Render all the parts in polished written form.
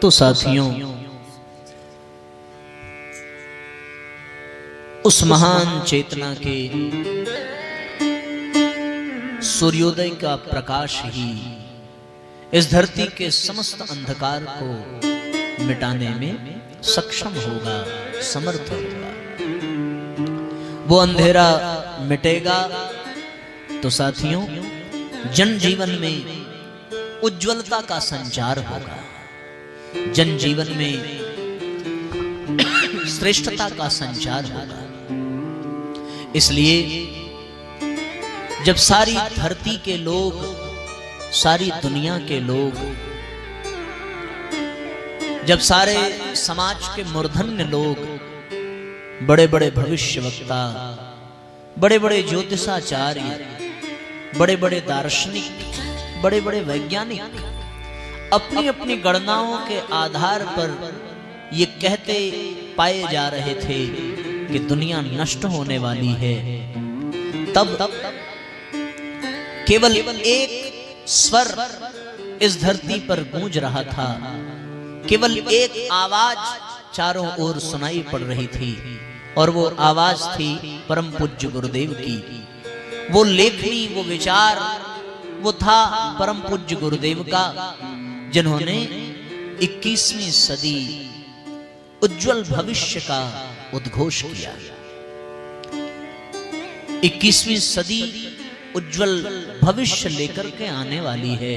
तो साथियों, उस महान चेतना के सूर्योदय का प्रकाश ही इस धरती के समस्त अंधकार को मिटाने में सक्षम होगा, समर्थ होगा। वो अंधेरा मिटेगा तो साथियों, जनजीवन में उज्ज्वलता का संचार होगा, जनजीवन में श्रेष्ठता का संचार होगा। इसलिए जब सारी धरती के लोग, सारी दुनिया के लोग, जब सारे समाज के मूर्धन्य लोग, बड़े बड़े भविष्यवक्ता, बड़े बड़े ज्योतिषाचार्य, बड़े बड़े दार्शनिक, बड़े बड़े वैज्ञानिक अपनी अपनी गणनाओं के आधार पर ये कहते पाए जा रहे थे कि दुनिया नष्ट होने वाली है, तब केवल एक स्वर इस धरती पर गूंज रहा था, केवल एक आवाज चारों ओर सुनाई पड़ रही थी, और वो आवाज थी परम पूज्य गुरुदेव की। वो लेखनी, वो विचार, वो था परम पूज्य गुरुदेव का, जिन्होंने 21वीं सदी उज्जवल भविष्य का उद्घोष किया। 21वीं सदी उज्जवल भविष्य लेकर के आने वाली है,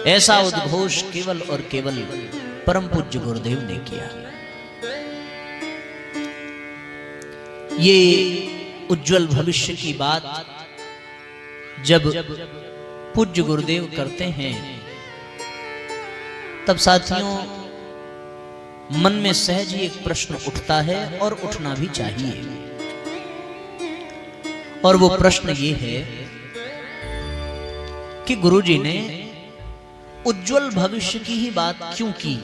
ऐसा उद्घोष केवल और केवल परम पूज्य गुरुदेव ने किया। ये उज्जवल भविष्य की बात जब पूज्य गुरुदेव करते हैं, तब साथियों मन में सहज ही एक प्रश्न उठता है, और उठना भी चाहिए। और वो प्रश्न ये है कि गुरुजी ने उज्जवल भविष्य की ही बात क्यों की?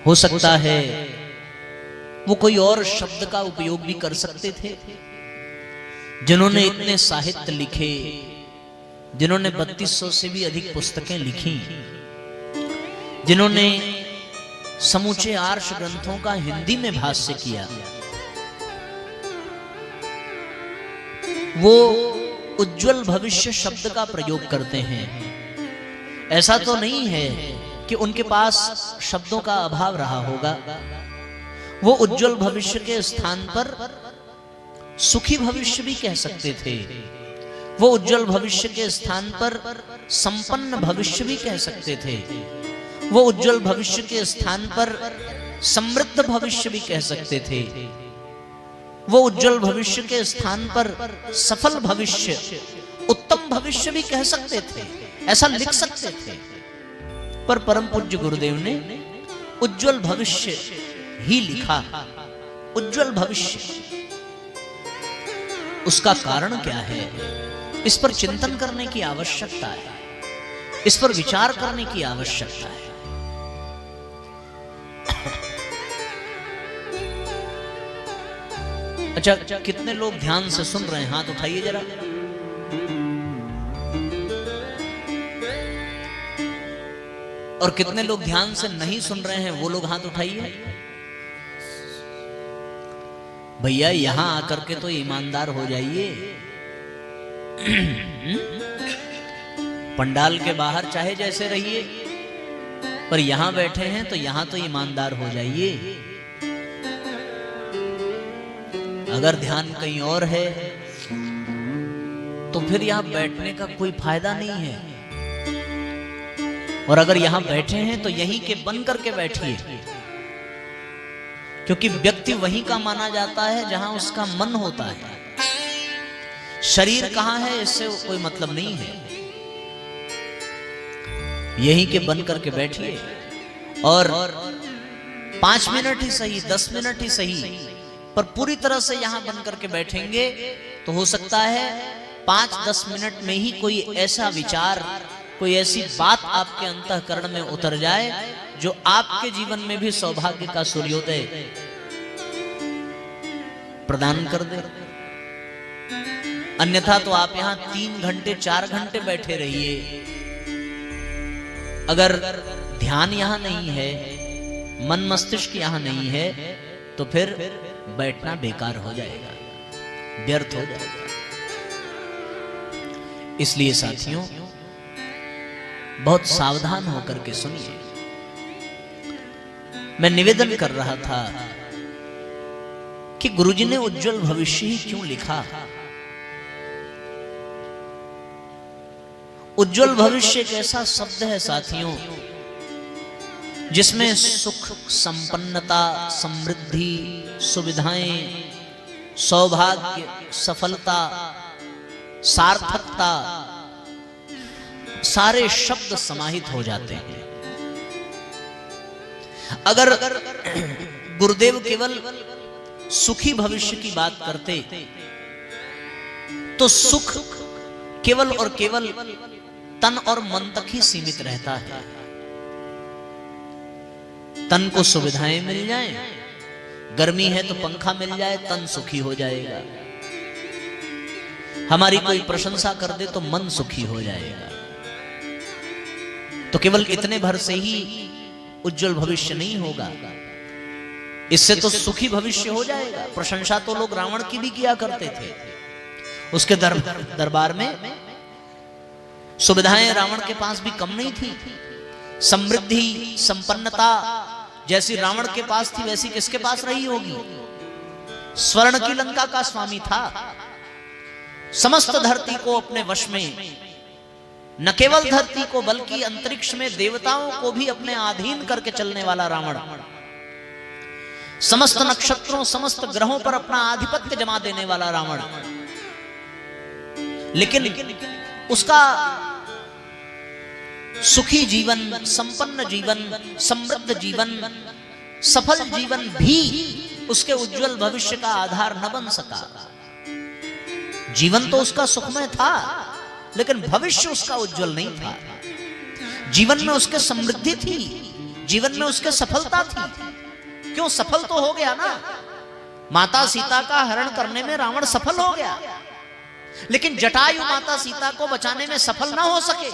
हो सकता है वो कोई और शब्द का उपयोग भी कर सकते थे। जिन्होंने इतने साहित्य लिखे, जिन्होंने 3200 से भी अधिक पुस्तकें लिखी, जिन्होंने समूचे आर्ष ग्रंथों का हिंदी में भाष्य किया, वो उज्जवल भविष्य शब्द का प्रयोग करते हैं। ऐसा तो नहीं है कि उनके पास शब्दों का अभाव रहा होगा। वो उज्जवल भविष्य के स्थान पर सुखी भविष्य भी कह सकते थे, वो उज्जवल भविष्य के स्थान पर संपन्न भविष्य भी कह सकते थे, वो उज्जवल भविष्य के स्थान पर समृद्ध भविष्य भी कह सकते थे, वो उज्जवल भविष्य के स्थान पर सफल भविष्य, उत्तम भविष्य भी कह सकते थे, ऐसा लिख सकते थे। पर परम पूज्य गुरुदेव ने उज्जवल भविष्य ही लिखा। उज्जवल भविष्य, उसका कारण क्या है? इस पर चिंतन करने की आवश्यकता है, इस पर विचार करने की आवश्यकता है। अच्छा, कितने लोग ध्यान से सुन रहे हैं? हाथ उठाइए जरा। और कितने लोग ध्यान से नहीं सुन रहे हैं? वो लोग हाथ उठाइए। भैया यहां आकर के तो ईमानदार हो जाइए। पंडाल के बाहर चाहे जैसे रहिए, पर यहां बैठे हैं तो यहां तो ईमानदार हो जाइए। अगर ध्यान कहीं और है तो फिर यहां बैठने का कोई फायदा नहीं है। और अगर यहां बैठे हैं तो यहीं के बन करके बैठिए, क्योंकि व्यक्ति वहीं का माना जाता है जहां उसका मन होता है। शरीर कहां है इससे कोई मतलब नहीं है। यहीं के बन करके बैठिए, और 5 मिनट ही सही, 10 मिनट ही सही, पर पूरी तरह से यहां बन करके बैठेंगे तो हो सकता है 5-10 मिनट में ही कोई ऐसा विचार, कोई ऐसी बात आपके अंतःकरण में उतर जाए जो आपके जीवन में भी सौभाग्य का सूर्योदय प्रदान कर दे। अन्यथा तो आप यहां 3 घंटे 4 घंटे बैठे रहिए, अगर ध्यान यहां नहीं है, मन मस्तिष्क यहां नहीं है, तो फिर बैठना बेकार हो जाएगा, व्यर्थ हो जाएगा। इसलिए साथियों, बहुत सावधान होकर के सुनिए। मैं निवेदन कर रहा था कि गुरुजी ने उज्जवल भविष्य ही क्यों लिखा। उज्जवल भविष्य एक ऐसा शब्द है साथियों, जिसमें सुख, संपन्नता, समृद्धि, सुविधाएं, सौभाग्य, सफलता, सार्थकता, सारे शब्द समाहित हो जाते हैं। अगर गुरुदेव केवल सुखी भविष्य की बात करते तो सुख केवल और केवल तन और मन तक ही सीमित रहता है। तन को सुविधाएं मिल जाएं, गर्मी है तो पंखा मिल जाए, तन सुखी हो जाएगा। हमारी कोई प्रशंसा कर दे तो मन सुखी हो जाएगा। तो केवल इतने भर से ही उज्जवल भविष्य नहीं होगा, इससे तो सुखी भविष्य हो जाएगा। प्रशंसा तो लोग रावण की भी किया करते थे। उसके दरबार में सुविधाएं रावण के पास भी कम नहीं थी। समृद्धि, संपन्नता जैसी रावण के पास थी, वैसी किसके पास रही होगी। स्वर्ण की लंका का स्वामी था। समस्त धरती को अपने वश में, न केवल धरती को बल्कि अंतरिक्ष में देवताओं को भी अपने अधीन करके चलने वाला रावण, समस्त नक्षत्रों, समस्त ग्रहों पर अपना आधिपत्य जमा देने वाला रावण। लेकिन उसका सुखी जीवन, संपन्न जीवन, समृद्ध जीवन, सफल जीवन भी उसके उज्जवल भविष्य का आधार न बन सका। जीवन तो उसका सुखमय था, लेकिन भविष्य उसका उज्जवल नहीं था। जीवन में उसके समृद्धि थी, जीवन में उसके सफलता थी। क्यों? सफल तो हो गया ना। माता सीता का हरण करने में रावण सफल हो गया, लेकिन जटायु माता सीता को बचाने में सफल ना हो सके।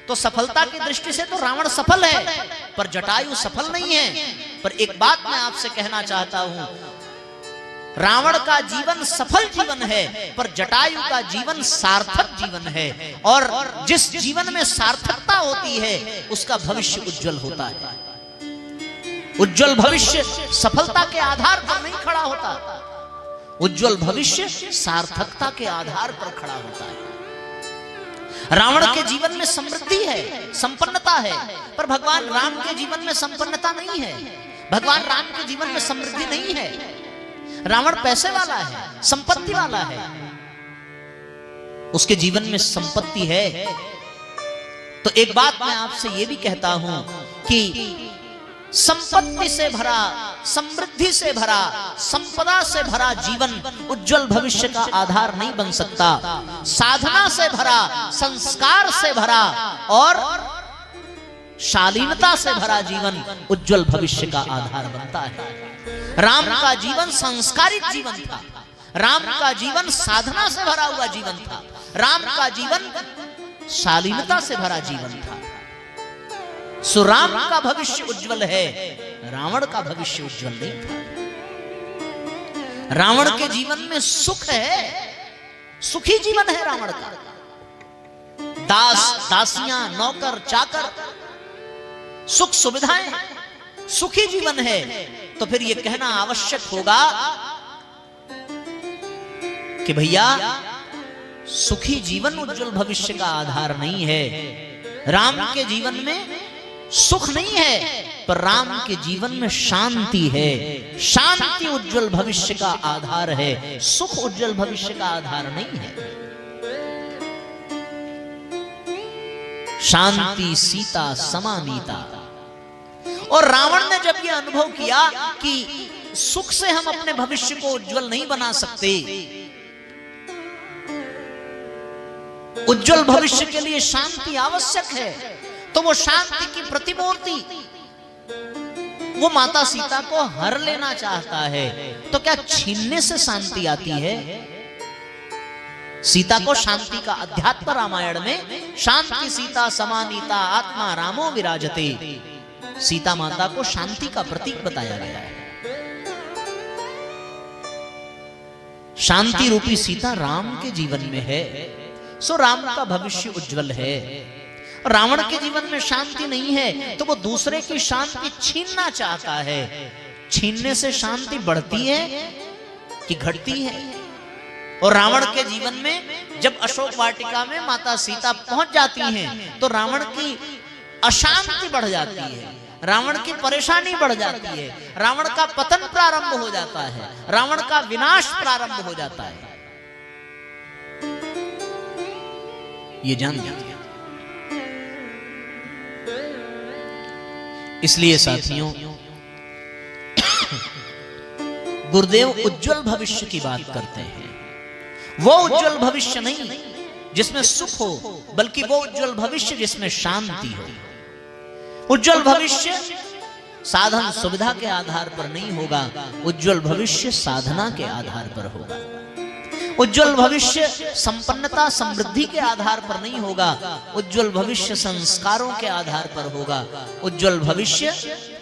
तो सफलता की दृष्टि से तो रावण सफल है, पर जटायु सफल नहीं है। पर एक बात मैं आपसे कहना चाहता हूं, रावण का जीवन सफल जीवन है, पर जटायु का जीवन सार्थक जीवन है। और जिस जीवन में सार्थकता होती है, उसका भविष्य उज्जवल होता है। उज्जवल भविष्य सफलता के आधार पर नहीं खड़ा होता, उज्जवल भविष्य सार्थकता के आधार पर खड़ा होता है। रावण के जीवन में समृद्धि है, संपन्नता है, पर भगवान राम के जीवन में संपन्नता नहीं है। भगवान राम के जीवन में समृद्धि नहीं है। रावण पैसे वाला है, संपत्ति वाला है, उसके जीवन में संपत्ति है। तो एक बात मैं आपसे यह भी कहता हूं कि संपत्ति से भरा, समृद्धि से भरा, संपदा से भरा जीवन उज्जवल भविष्य का आधार नहीं बन सकता। साधना से भरा, संस्कार से भरा और शालीनता से भरा जीवन उज्जवल भविष्य का आधार बनता है। राम का जीवन संस्कारित जीवन था, राम का जीवन साधना से भरा हुआ जीवन था, राम का जीवन शालीनता से भरा जीवन था। सो राम का भविष्य उज्जवल है, रावण का भविष्य उज्जवल नहीं था। रावण के जीवन में सुख है, सुखी जीवन है रावण का। दास, दासियां, नौकर, चाकर, सुख सुविधाएं, सुखी जीवन है। तो फिर यह कहना आवश्यक होगा कि भैया सुखी जीवन उज्जवल भविष्य का आधार नहीं है। राम के जीवन में सुख नहीं है, पर राम के जीवन में शांति है। शांति उज्जवल भविष्य का आधार है, सुख उज्जवल भविष्य का आधार नहीं है। शांति सीता समानीता। और रावण ने जब यह अनुभव किया कि सुख से हम अपने भविष्य को उज्जवल नहीं बना सकते, उज्जवल भविष्य के लिए शांति आवश्यक है, तो वो शांति की प्रतिमूर्ति वो माता सीता को हर लेना चाहता है। तो क्या छीनने से शांति आती है? सीता को शांति का अध्यात्म रामायण में शांति सीता समानीता आत्मा रामो विराजते, सीता माता को शांति का प्रतीक बताया गया है। शांति रूपी सीता राम के जीवन में है, सो राम का भविष्य उज्जवल है। रावण के जीवन में शांति नहीं है तो वो दूसरे की शांति छीनना चाहता है। छीनने से शांति बढ़ती है कि घटती है? और रावण के जीवन में जब अशोक वाटिका में माता सीता पहुंच जाती हैं तो रावण की अशांति बढ़ जाती है, रावण की परेशानी बढ़ जाती है, रावण का पतन प्रारंभ हो जाता है, रावण का विनाश प्रारंभ हो जाता है। ये जान जाती है। इसलिए साथियों, गुरुदेव उज्जवल भविष्य की बात करते हैं। वो उज्जवल भविष्य नहीं जिसमें सुख हो, बल्कि वो उज्जवल भविष्य जिसमें शांति हो। उज्जवल भविष्य साधन सुविधा के आधार पर नहीं होगा, उज्जवल भविष्य साधना के आधार पर होगा। उज्जवल भविष्य संपन्नता समृद्धि के आधार पर नहीं होगा, उज्जवल भविष्य संस्कारों के आधार पर होगा। उज्जवल भविष्य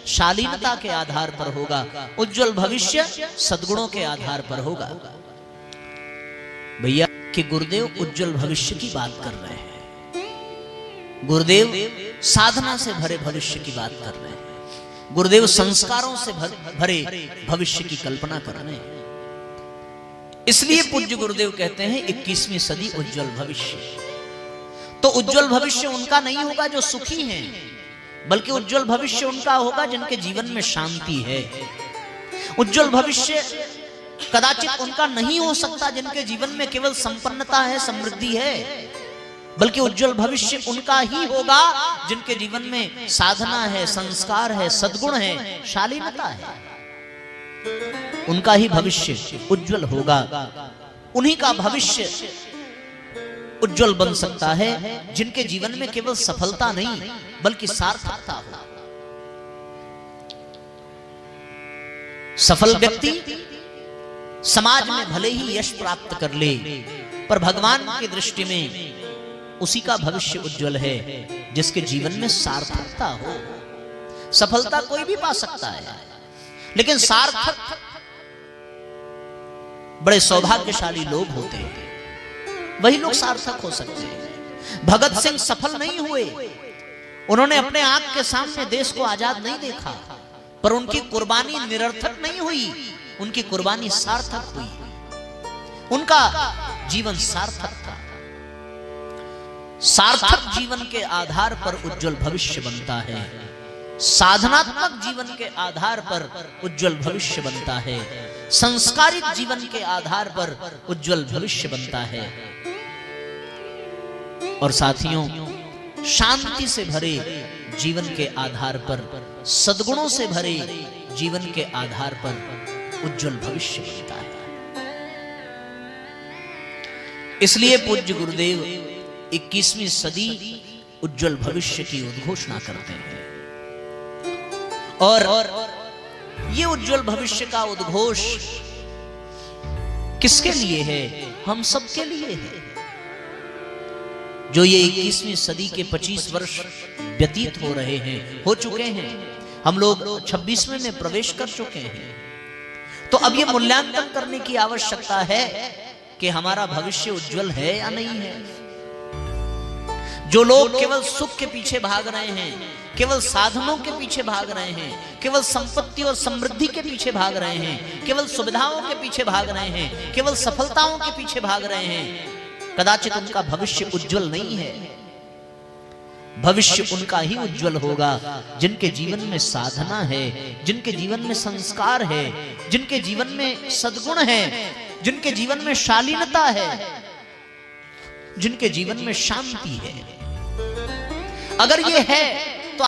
शालीनता के आधार पर होगा, उज्जवल भविष्य सद्गुणों के आधार पर होगा। भैया कि गुरुदेव उज्जवल भविष्य की बात कर रहे हैं, गुरुदेव साधना से भरे भविष्य की बात कर रहे हैं, गुरुदेव संस्कारों से भरे भविष्य की कल्पना कर रहे हैं। इसलिए पूज्य गुरुदेव कहते हैं 21वीं सदी उज्जवल भविष्य। तो उज्जवल भविष्य उनका नहीं होगा जो सुखी हैं, बल्कि उज्जवल भविष्य उनका होगा जिनके जीवन में शांति है। उज्जवल भविष्य कदाचित उनका नहीं हो सकता जिनके जीवन में केवल संपन्नता है, समृद्धि है, बल्कि उज्जवल भविष्य उनका ही होगा जिनके जीवन में साधना है, संस्कार है, सद्गुण है, शालीनता है। उनका ही भविष्य उज्जवल होगा। उन्हीं का भविष्य उज्जवल बन सकता है जिनके जीवन में केवल सफलता नहीं बल्कि सार्थकता हो। सफल व्यक्ति समाज में भले ही यश प्राप्त कर ले, पर भगवान की दृष्टि में उसी का भविष्य उज्जवल है जिसके जीवन में सार्थकता हो। सफलता कोई भी पा सकता है, लेकिन सार्थक बड़े सौभाग्यशाली लोग होते हैं, वही लोग सार्थक हो सकते हैं। भगत सिंह सफल नहीं हुए, उन्होंने अपने आंख के सामने देश को आजाद नहीं देखा, पर उनकी कुर्बानी निरर्थक नहीं हुई, उनकी कुर्बानी सार्थक हुई, उनका जीवन सार्थक था। सार्थक जीवन के आधार पर उज्जवल भविष्य बनता है, साधनात्मक जीवन के आधार पर उज्जवल भविष्य बनता है, संस्कारित जीवन के आधार पर उज्जवल भविष्य बनता है। और साथियों, शांति से भरे जीवन के आधार पर, सद्गुणों से भरे जीवन के आधार पर उज्जवल भविष्य बनता है। इसलिए पूज्य गुरुदेव 21वीं सदी उज्जवल भविष्य की उद्घोषणा करते हैं। और ये उज्जवल भविष्य का उद्घोष किसके लिए है? हम सबके लिए है। जो ये 21वीं सदी के 25 वर्ष व्यतीत हो रहे हैं, हो चुके हैं, हम लोग 26वें में प्रवेश कर चुके हैं। तो अब ये मूल्यांकन करने की आवश्यकता है कि हमारा भविष्य उज्जवल है या नहीं है। जो लोग केवल सुख के पीछे भाग रहे हैं, केवल साधनों के पीछे भाग रहे हैं, केवल संपत्ति और समृद्धि के पीछे भाग रहे हैं, केवल सुविधाओं के पीछे भाग रहे हैं, केवल सफलताओं के पीछे भाग रहे हैं, कदाचित उनका भविष्य उज्जवल नहीं है। भविष्य उनका ही उज्जवल होगा जिनके जीवन में साधना है, जिनके जीवन में संस्कार है, जिनके जीवन में सद्गुण है, जिनके जीवन में शालीनता है, जिनके जीवन में शांति है। अगर ये है